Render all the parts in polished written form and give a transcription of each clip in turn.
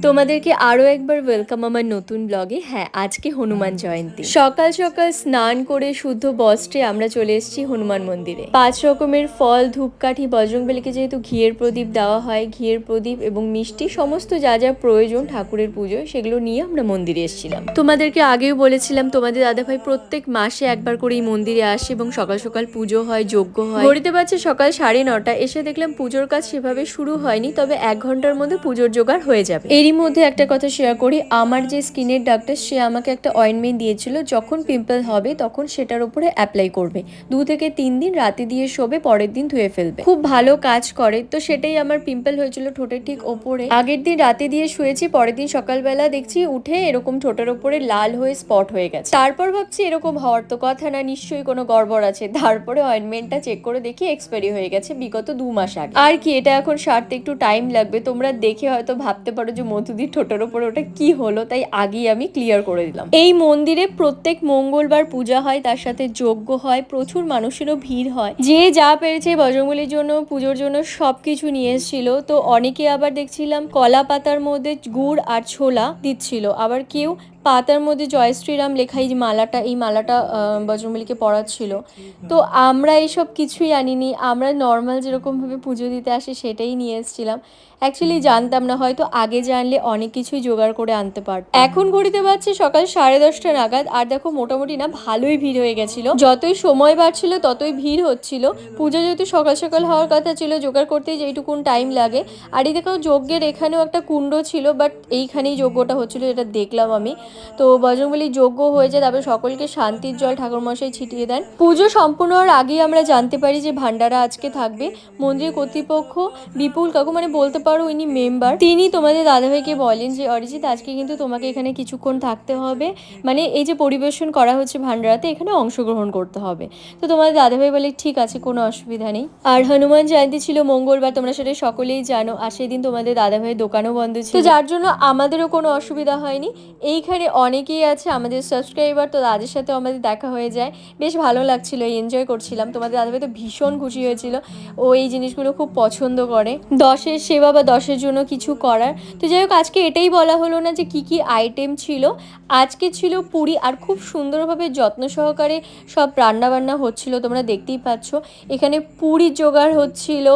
তোমাদেরকে আরও একবার ওয়েলকাম আমার নতুন ব্লগে। হ্যাঁ, আজকে হনুমান জয়ন্তী। সকাল সকাল স্নান করে শুদ্ধ বস্ত্রে আমরা চলে এসেছি হনুমান মন্দিরে। 5 রকমের ফল, ধূপকাঠি, বজরংবলীকে যেহেতু ঘিয়ের প্রদীপ দেওয়া হয়, ঘিয়ের প্রদীপ এবং মিষ্টি সমস্ত যা যা প্রয়োজন ঠাকুরের পুজোয় সেগুলো নিয়ে আমরা মন্দিরে এসেছিলাম। তোমাদেরকে আগেও বলেছিলাম তোমাদের দাদাভাই প্রত্যেক মাসে একবার করে এই মন্দিরে আসে এবং সকাল সকাল পুজো হয়, যজ্ঞ হয়। ঘড়িতে বাজছে সকাল 9:30। এসে দেখলাম পুজোর কাজ সেভাবে শুরু হয়নি, তবে 1 ঘন্টার মধ্যে পুজোর জোগাড় হয়ে যাবে। এরই মধ্যে একটা কথা শেয়ার করি, আমার যে স্কিনের ডাক্তার সে আমাকে একটা অয়েন্টমেন্ট দিয়েছিল, যখন পিম্পল হবে তখন সেটার উপরে অ্যাপ্লাই করবে। 2 থেকে 3 দিন রাতে দিয়ে শোবে, পরের দিন ধুয়ে ফেলবে। খুব ভালো কাজ করে। তো সেটাই আমার পিম্পল হয়েছিল ঠোঁটের ঠিক ওপরে। আগের দিন রাতে দিয়ে শুয়েছি, পরের দিন সকালবেলা দেখছি উঠে এরকম ঠোঁটের ওপরে লাল হয়ে স্পট হয়ে গেছে। তারপর ভাবছি এরকম হওয়ার তো কথা না, নিশ্চয়ই কোনো গড়বড় আছে। তারপরে অয়েন্টমেন্টটা চেক করে দেখি এক্সপায়ারি হয়ে গেছে বিগত 2 মাস আগে। আর কি, এটা এখন সারতে একটু টাইম লাগবে। তোমরা দেখে হয়তো ভাবতে পারো যে মধুদির ঠোঁটের ওপরে ওটা কি হলো, তাই আগেই আমি ক্লিয়ার করে দিলাম। এই মন্দিরে প্রত্যেক মঙ্গলবার পূজা হয়, তার সাথে যজ্ঞ হয়, প্রচুর মানুষেরও ভিড় হয়। যে যা পেরেছে বজরংবলীর জন্য পুজোর জন্য সবকিছু নিয়ে এসেছিল। তো অনেকে আবার দেখছিলাম কলা পাতার মধ্যে গুড় আর ছোলা দিচ্ছিল, আবার কেউ পাতার মধ্যে জয় শ্রীরাম লেখা এই মালাটা, এই মালাটা বজরংবলীকে পরাচ্ছিল। তো আমরা এইসব কিছুই আনিনি, আমরা নর্মাল যেরকমভাবে পুজো দিতে আসি সেটাই নিয়ে এসেছিলাম। অ্যাকচুয়ালি জানতাম না, হয়তো আগে জানলে অনেক কিছুই জোগাড় করে আনতে পারতাম। এখন ঘড়িতে বাজছে সকাল 10:30 নাগাদ, আর দেখো মোটামুটি না ভালোই ভিড় হয়ে গেছিল। যতই সময় বাড়ছিল ততই ভিড় হচ্ছিল। পুজো যেহেতু সকাল সকাল হওয়ার কথা ছিল, জোগাড় করতেই যেইটুকুন টাইম লাগে। আর এই দেখো যজ্ঞের এখানেও একটা কুণ্ড ছিল, বাট এইখানেই যজ্ঞটা হচ্ছিল, এটা দেখলাম আমি। তো বজরংবলী যজ্ঞ হয়ে যায়, তারপরে সকলকে শান্তির জল ঠাকুরমশাই ছিটিয়ে দেন। পুজো সম্পূর্ণ হওয়ার আগেই আমরা জানতে পারি যে ভান্ডারা আজকে থাকবে। মন্দির কর্তৃপক্ষ বিপুল কাকু, মানে বলতে পারো ইনি মেম্বার, তিনি তোমাদের দাদাভাইকে বলেন যে অরিজিৎ আজকে কিন্তু তোমাকে এখানে কিছুক্ষণ থাকতে হবে, মানে এই যে পরিবেশন করা হচ্ছে ভান্ডারাতে এখানে অংশগ্রহণ করতে হবে। তো তোমাদের দাদাভাই বলে ঠিক আছে, কোনো অসুবিধা নেই। আর হনুমান জয়ন্তী ছিল মঙ্গলবার, তোমরা সেটা সকলেই জানো। আর সেদিন তোমাদের দাদাভাইয়ের দোকানও বন্ধ ছিল, তো যার জন্য আমাদেরও কোনো অসুবিধা হয়নি। এইখানে অনেকেই আছে আমাদের সাবস্ক্রাইবার, তো তাদের সাথেও আমাদের দেখা হয়ে যায়। বেশ ভালো লাগছিল, এনজয় করছিলাম। তোমাদের দাদাভাই তো ভীষণ খুশি হয়েছিল, ও এই জিনিসগুলো খুব পছন্দ করে। 10-এর সেবা বা 10-এর জন্য কিছু করার। তো যাই হোক, আজকে এটাই বলা হলো না যে কি কি আইটেম ছিল। আজকে ছিল পুরি, আর খুব সুন্দরভাবে যত্ন সহকারে সব রান্নাবান্না হচ্ছিল, তোমরা দেখতেই পাচ্ছ। এখানে পুরি জোগাড় হচ্ছিল,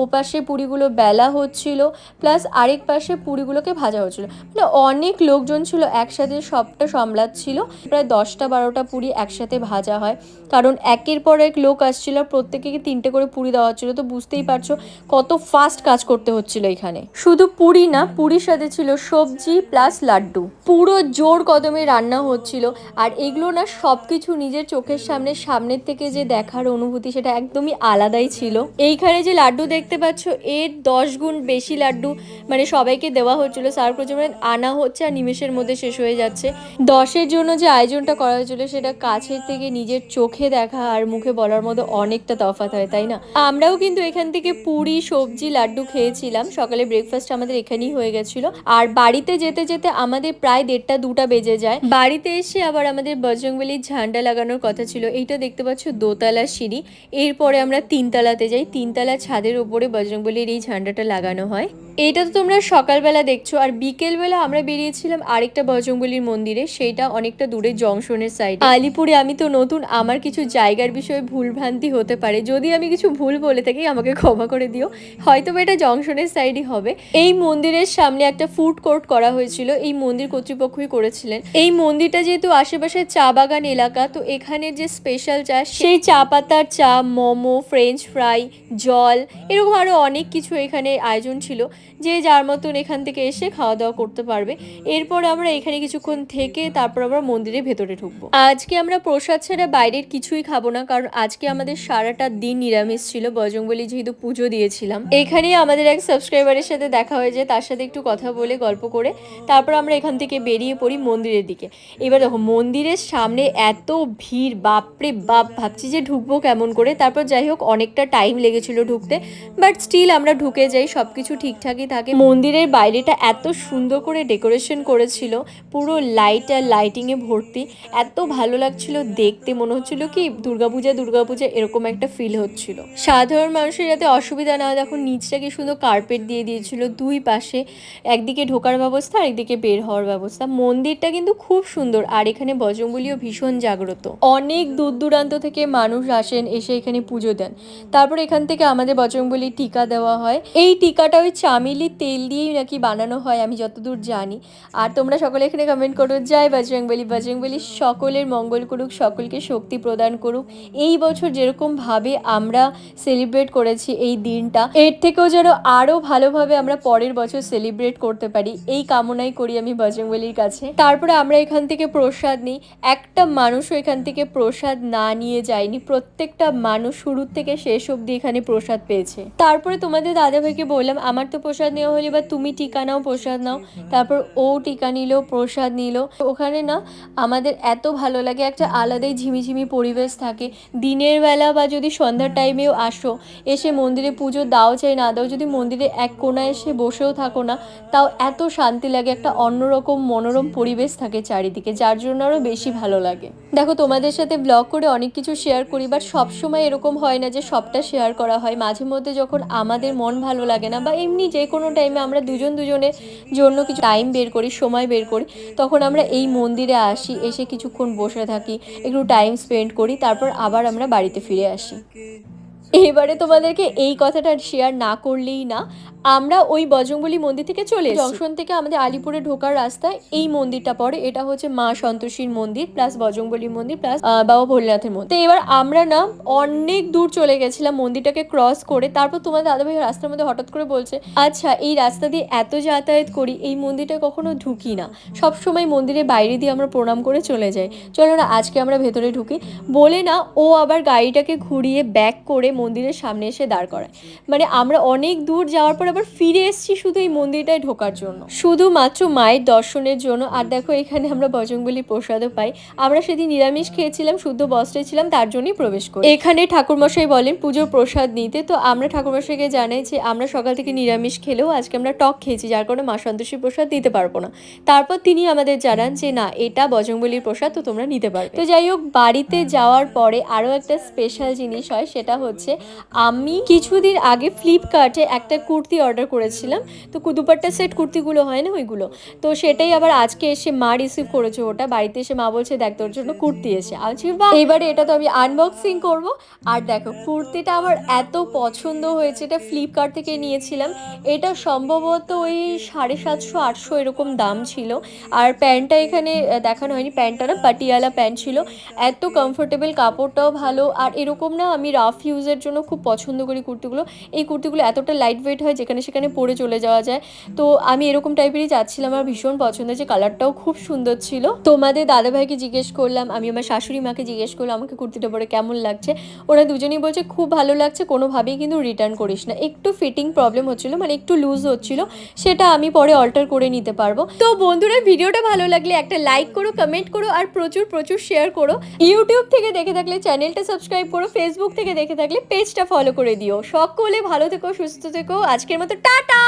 ওপাশে পুরিগুলো বেলা হচ্ছিল, প্লাস আরেক পাশে পুরিগুলোকে ভাজা হচ্ছিল। মানে অনেক লোকজন ছিল একসাথে, সবটা সামলাচ্ছিল। প্রায় 10টা-12টা পুরি একসাথে ভাজা হয়, কারণ একের পর এক লোক আসছিল, প্রত্যেকে 3টে করে পুরি দেওয়া হচ্ছিল। তো বুঝতেই পারছো কত ফাস্ট কাজ করতে হচ্ছিল এখানে। শুধু পুরি না, পুরির সাথে ছিল সবজি প্লাস লাড্ডু। পুরো জোর কদমে রান্না হচ্ছিল। আর এগুলো না সবকিছু নিজের চোখের সামনের থেকে যে দেখার অনুভূতি সেটা একদমই আলাদাই ছিল। এইখানে যে লাড্ডু দেখতে পাচ্ছ, এর 10 গুণ বেশি লাড্ডু মানে সবাইকে দেওয়া হচ্ছিল, সার্ভ করছে, মানে আনা হচ্ছে আর নিমেষের মধ্যে শেষ হয়ে যাচ্ছে। 10-এর জন্য যে আয়োজনটা করা হয়েছিল সেটা কাছের থেকে নিজের চোখে দেখা আর মুখে বলার মধ্যে অনেকটা তফাৎ হয়, তাই না? আমরাও কিন্তু এখান থেকে পুরি, সবজি, লাড্ডু খেয়েছিলাম। সকালে ব্রেকফাস্ট আমাদের এখানেই হয়ে গেছিল। আর বাড়িতে যেতে যেতে আমাদের প্রায় 1:30-2টা বেজে যায়। বাড়িতে এসে আবার আমাদের বজরংবলীর ঝান্ডা লাগানোর কথা ছিল। এইটা দেখতে পাচ্ছ দোতলা সিঁড়ি, এরপরে আমরা 3তলাতে যাই। 3তলা ছাদের উপরে বজরংবলীর এই ঝান্ডাটা লাগানো হয়। এইটা তো তোমরা সকালবেলা দেখছো। আর বিকেলবেলা আমরা বেরিয়েছিলাম আরেকটা বজরংবলীর মন্দিরে, সেইটা অনেকটা দূরে, জংশনের সাইডে। আলিপুরে আমি তো নতুন, আমার কিছু জায়গার বিষয়ে ভুলভ্রান্তি হতে পারে। যদি আমি কিছু ভুল বলে থাকি আমাকে ক্ষমা করে দিও, হয়তো এটা জংশনের সাইডই হবে। এই মন্দিরের সামনে একটা ফুড কোর্ট করা হয়েছিল, এই মন্দির কর্তৃপক্ষই করেছিলেন। এই মন্দিরটা যেহেতু আশেপাশে চা বাগান এলাকা, তো এখানে যে স্পেশাল চা, সেই চা পাতার চা, মোমো, ফ্রেঞ্চ ফ্রাই, জল, এরকম আরও অনেক কিছু এখানে আয়োজন ছিল, যে যার মতন এখান থেকে এসে খাওয়া দাওয়া করতে পারবে। এরপর আমরা এখানে কিছুক্ষণ থেকে তারপর আমরা মন্দিরের ভেতরে ঢুকবো। আজকে আমরা প্রসাদ ছাড়া বাইরের কিছুই খাবো না, কারণ আজকে আমাদের সারাটা দিন নিরামিষ ছিল। বজরংবলী যেহেতু পুজো দিয়েছিলাম, এখানেই আমাদের এক সাবস্ক্রাইবারের সাথে দেখা হয়ে যায়, তার সাথে একটু কথা বলে গল্প করে তারপর আমরা এখান থেকে বেরিয়ে পড়ি মন্দিরের দিকে। এবার দেখো মন্দিরের সামনে এত ভিড়, বাপরে বাপ, ভাবছি যে ঢুকবো কেমন করে। তারপর যাই হোক অনেকটা টাইম লেগেছিল ঢুকতে, বাট স্টিল আমরা ঢুকে যাই, সব কিছু ঠিকঠাক ঠিকঠাকই থাকে। মন্দিরের বাইরেটা এত সুন্দর করে ডেকোরেশন করেছিল, পুরো লাইট আর লাইটিংয়ে ভর্তি, এত ভালো লাগছিল দেখতে, মনে হচ্ছিল কি দুর্গাপূজা এরকম একটা ফিল হচ্ছিল। সাধারণ মানুষের যাতে অসুবিধা না হয়, দেখো নিচটা কি সুন্দর কার্পেট দিয়ে দিয়েছিল, দুই পাশে একদিকে ঢোকার ব্যবস্থা আর একদিকে বের হওয়ার ব্যবস্থা। মন্দিরটা কিন্তু খুব সুন্দর, আর এখানে বজরংবলীও ভীষণ জাগ্রত। অনেক দূর দূরান্ত থেকে মানুষ আসেন, এসে এখানে পুজো দেন। তারপর এখান থেকে আমাদের বজরংবলীর টিকা দেওয়া হয়। এই টিকাটা ওই চামেলির তেল দিয়েই নাকি বানানো হয়, আমি যতদূর জানি। আর তোমরা সকলে এখানে কমেন্ট করো, জয় বজরংবলী। বজরংবলী সকলের মঙ্গল করুক, সকলকে শক্তি প্রদান করুক। এই বছর যেরকমভাবে আমরা সেলিব্রেট করেছি এই দিনটা, এর থেকেও যেন আরও ভালোভাবে আমরা পরের বছর সেলিব্রেট করতে পারি, এই কামনাই করি আমি বজরংবলীর কাছে। তারপরে আমরা এখান থেকে প্রসাদ নিই। একটা মানুষও এখান থেকে প্রসাদ না নিয়ে যায়নি, প্রত্যেকটা মানুষ শুরু থেকে শেষ অবধি এখানে প্রসাদ পেয়েছে। তারপরে তোমাদের দাদাভাইকে বললাম আমার তো প্রসাদ নেওয়া হলে বা তুমি টিকা নাও, প্রসাদ নাও। তারপর ও টিকা নিল, প্রসাদ নিল। ওখানে না আমাদের এত ভালো লাগে, একটা আলাদাই ঝিমিঝিমি পরিবেশ থাকে। দিনের বেলা বা যদি সন্ধ্যার টাইমেও আসো, এসে মন্দিরে পুজো দাও চাই না দাও, যদি মন্দিরে এক কোণায় এসে বসেও থাকো না, তাও এত শান্তি লাগে, একটা অন্যরকম মনোরম পরিবেশ থাকে চারিদিকে, যার জন্য আরও বেশি ভালো লাগে। দেখো তোমাদের সাথে ব্লগ করে অনেক কিছু শেয়ার করি, বাট সবসময় এরকম হয় না যে সবটা শেয়ার করা হয়। মাঝে মধ্যে যখন আমাদের মন ভালো লাগে না, বা এমনি যে কোনো টাইমে আমরা দুজনের জন্য কিছু টাইম বের করি, সময় বের করি, তখন আমরা এই মন্দিরে আসি, এসে কিছুক্ষণ বসে থাকি, একটু টাইম স্পেন্ড করি, তারপর আবার আমরা বাড়িতে ফিরে আসি। এবারে তোমাদেরকে এই কথাটা শেয়ার না করলেই না, আমরা ওই বজরংবলী মন্দির থেকে চলে জংশন থেকে আমাদের আলিপুরে ঢোকার রাস্তায় এই মন্দিরটা পড়ে। এটা হচ্ছে মা সন্তোষীর মন্দির প্লাস বজরংবলী মন্দির প্লাস বাবা ভোলেনাথের মন্দির। তো এবার আমরা না অনেক দূর চলে গেছিলাম মন্দিরটাকে ক্রস করে। তারপর তোমাদের দাদাভাই রাস্তার মধ্যে হঠাৎ করে বলছে, আচ্ছা এই রাস্তা দিয়ে এত যাতায়াত করি, এই মন্দিরটা কখনো ঢুকি না, সবসময় মন্দিরের বাইরে দিয়ে আমরা প্রণাম করে চলে যাই, চলো না আজকে আমরা ভেতরে ঢুকি। বলে না ও আবার গাড়িটাকে ঘুরিয়ে ব্যাক করে মন্দিরের সামনে এসে দাঁড় করায়। মানে আমরা অনেক দূর যাওয়ার পর আবার ফিরে এসেছি শুধু এই মন্দিরটায় ঢোকার জন্য, শুধুমাত্র মায়ের দর্শনের জন্য। আর দেখো এখানে আমরা বজরংবলী প্রসাদও পাই। আমরা সেদিন নিরামিষ খেয়েছিলাম, শুদ্ধ বস্ত্রে ছিলাম, তার জন্যই প্রবেশ করি। এখানে ঠাকুরমশাই বলেন পুজোর প্রসাদ নিতে, তো আমরা ঠাকুরমশাইকে জানাই যে আমরা সকাল থেকে নিরামিষ খেলেও আজকে আমরা টক খেয়েছি, যার কারণে মা সন্তোষীর প্রসাদ দিতে পারবো না। তারপর তিনি আমাদের জানান যে না, এটা বজরংবলীর প্রসাদ, তো তোমরা নিতে পারবে। তো যাই হোক, বাড়িতে যাওয়ার পরে আরও একটা স্পেশাল জিনিস হয়, সেটা হচ্ছে আমি কিছুদিন আগে ফ্লিপকার্টে একটা কুর্তি অর্ডার করেছিলাম। তো দুপাট্টা সেট কুর্তিগুলো হয় না ওইগুলো, তো সেটাই আবার আজকে এসে মা রিসিভ করেছে ওটা। বাড়িতে এসে মা বলছে দেখ তোর জন্য কুর্তি এসে আছি, বা এবারে এটা তো আমি আনবক্সিং করব। আর দেখো কুর্তিটা আমার এত পছন্দ হয়েছে, এটা ফ্লিপকার্ট থেকে নিয়েছিলাম। এটা সম্ভবত ওই 750-800 এরকম দাম ছিল। আর প্যান্টটা এখানে দেখানো হয়নি, প্যান্টটা না পাটিয়ালা প্যান্ট ছিল, এত কমফোর্টেবল, কাপড়টাও ভালো। আর এরকম না আমি রাফ ইউজের জন্য খুব পছন্দ করি কুর্তিগুলো। এই কুর্তিগুলো এতটা লাইট ওয়েট হয়, যেখানে সেখানে পরে চলে যাওয়া যায়। তো আমি এরকম টাইপেরই চাচ্ছিলাম, আমার ভীষণ পছন্দ হয়েছে, কালারটাও খুব সুন্দর ছিল। তোমাদের দাদাভাইকে জিজ্ঞেস করলাম, আমি আমার শাশুড়ি মাকে জিজ্ঞেস করলাম আমাকে কুর্তিটা পরে কেমন লাগছে। ওরা দুজনেই বলছে খুব ভালো লাগছে, কোনোভাবেই কিন্তু রিটার্ন করিস না। একটু ফিটিং প্রবলেম হচ্ছিল, মানে একটু লুজ হচ্ছিল, সেটা আমি পরে অল্টার করে নিতে পারবো। তো বন্ধুরা ভিডিওটা ভালো লাগলে একটা লাইক করো, কমেন্ট করো, আর প্রচুর শেয়ার করো। ইউটিউব থেকে দেখে থাকলে চ্যানেলটা সাবস্ক্রাইব করো, ফেসবুক থেকে দেখে থাকলে পেজটা ফলো করে দিও। সকলে ভালো থেকো, সুস্থ থেকো, আজকের মতো টাটা।